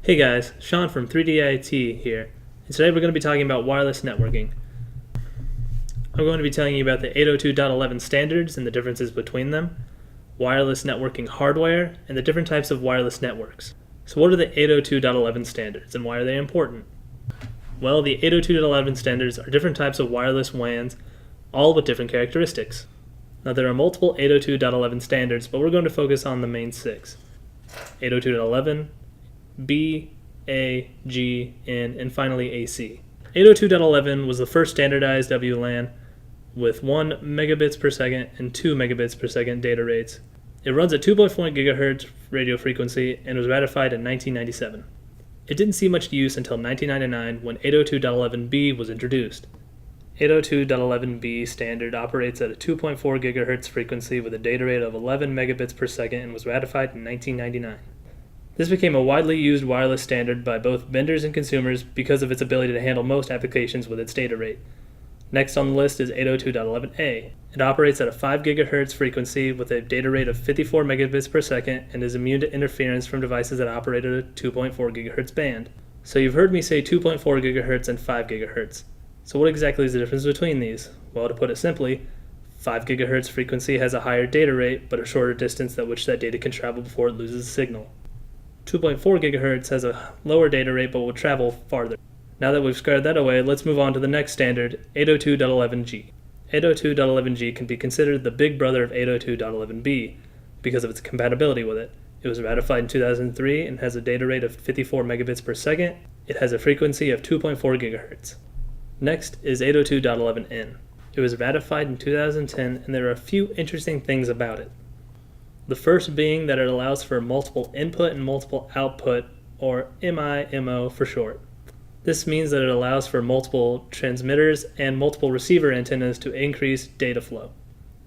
Hey guys, Sean from 3DIT here, and today we're going to be talking about wireless networking. I'm going to be telling you about the 802.11 standards and the differences between them, wireless networking hardware, and the different types of wireless networks. So what are the 802.11 standards and why are they important? Well, the 802.11 standards are different types of wireless WANs, all with different characteristics. Now there are multiple 802.11 standards, but we're going to focus on the main six. 802.11, B, A, G, N, and finally AC. 802.11 was the first standardized WLAN with 1 megabits per second and 2 megabits per second data rates. It runs at 2.4 gigahertz radio frequency and was ratified in 1997. It didn't see much use until 1999 when 802.11b was introduced. 802.11b standard operates at a 2.4 gigahertz frequency with a data rate of 11 megabits per second and was ratified in 1999. This became a widely used wireless standard by both vendors and consumers because of its ability to handle most applications with its data rate. Next on the list is 802.11a. It operates at a 5 GHz frequency with a data rate of 54 megabits per second and is immune to interference from devices that operate at a 2.4 GHz band. So you've heard me say 2.4 GHz and 5 GHz. So what exactly is the difference between these? Well, to put it simply, 5 GHz frequency has a higher data rate but a shorter distance at which that data can travel before it loses signal. 2.4 GHz has a lower data rate but will travel farther. Now that we've squared that away, let's move on to the next standard, 802.11g. 802.11g can be considered the big brother of 802.11b because of its compatibility with it. It was ratified in 2003 and has a data rate of 54 megabits per second. It has a frequency of 2.4 GHz. Next is 802.11n. It was ratified in 2010 and there are a few interesting things about it. The first being that it allows for multiple input and multiple output, or MIMO for short. This means that it allows for multiple transmitters and multiple receiver antennas to increase data flow.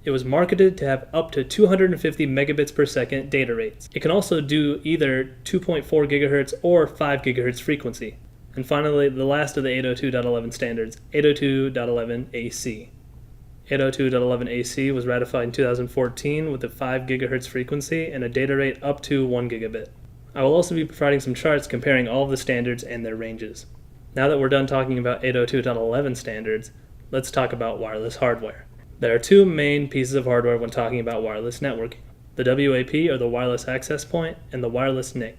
It was marketed to have up to 250 megabits per second data rates. It can also do either 2.4 GHz or 5 GHz frequency. And finally, the last of the 802.11 standards, 802.11ac. 802.11ac was ratified in 2014 with a 5 GHz frequency and a data rate up to 1 gigabit. I will also be providing some charts comparing all of the standards and their ranges. Now that we're done talking about 802.11 standards, let's talk about wireless hardware. There are two main pieces of hardware when talking about wireless networking: the WAP, or the wireless access point, and the wireless NIC.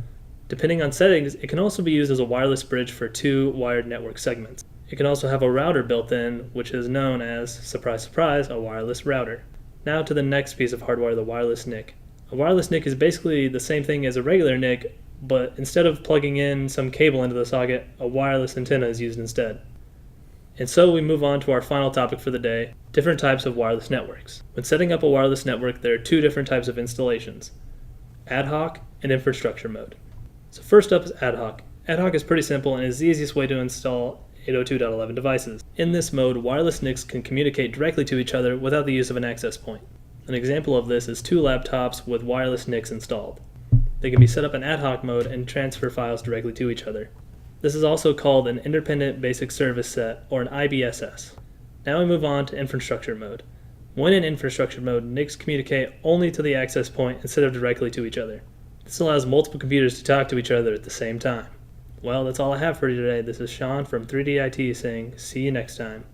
Depending on settings, it can also be used as a wireless bridge for two wired network segments. It can also have a router built in, which is known as, surprise surprise, a wireless router. Now to the next piece of hardware, the wireless NIC. A wireless NIC is basically the same thing as a regular NIC, but instead of plugging in some cable into the socket, a wireless antenna is used instead. And so we move on to our final topic for the day, different types of wireless networks. When setting up a wireless network, there are two different types of installations: ad hoc and infrastructure mode. So first up is ad hoc. Ad hoc is pretty simple and is the easiest way to install 802.11 devices. In this mode, wireless NICs can communicate directly to each other without the use of an access point. An example of this is two laptops with wireless NICs installed. They can be set up in ad hoc mode and transfer files directly to each other. This is also called an Independent Basic Service Set, or an IBSS. Now we move on to infrastructure mode. When in infrastructure mode, NICs communicate only to the access point instead of directly to each other. This allows multiple computers to talk to each other at the same time. Well, that's all I have for you today. This is Sean from 3DIT saying, see you next time.